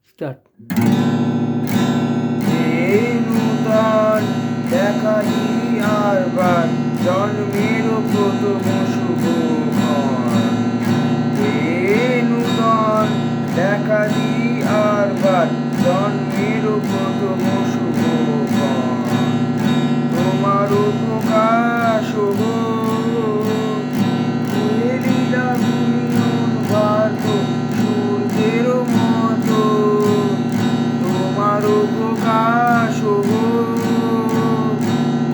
Start. নূতন দেখা দিই আর বার জন্মের প্রথম শুভক্ষণ। নূতন দেখা দিই আর বার জন্মের প্রথম শুভক্ষণ। তোমার প্রকাশ সূর্যের মতো, তোমার প্রকাশ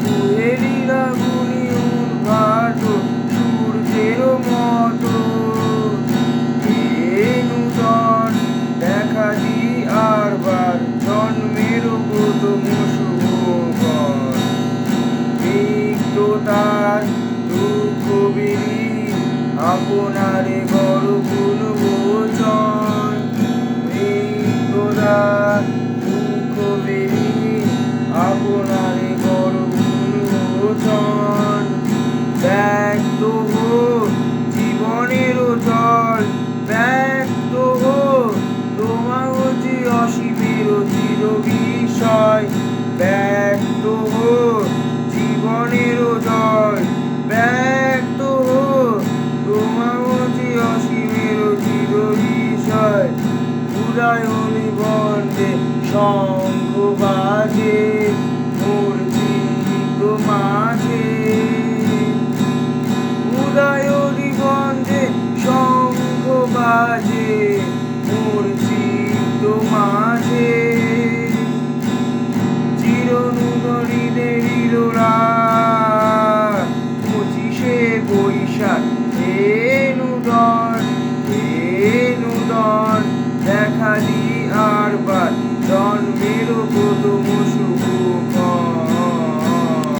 কুহেলিলা গুণিয়ন ভাট সূর্যের মতো। নূতন দেখা দি আর বার জন্মের প্রথম শুভক্ষণ। তার দুঃখ বেরি আপনারে বড় গুণ ভোজন। দুঃখ বেরি আপনারে বড় গুণ ভোজন। ব্যক্ত হো জীবনের জল, ব্যক্ত হো তোমার যে অসীমের চির বিষয়। ব্যক্ত হো জীবনের জল, ব্যক্ত হো তোমার যে অসীমের চির বিষয়। উদয়নি বন্দে শঙ্খ বাজে মোর চিত্ত মাঝে। উদয়নি বন্দে শঙ্খ বাজে মোর চিত্ত মাঝে।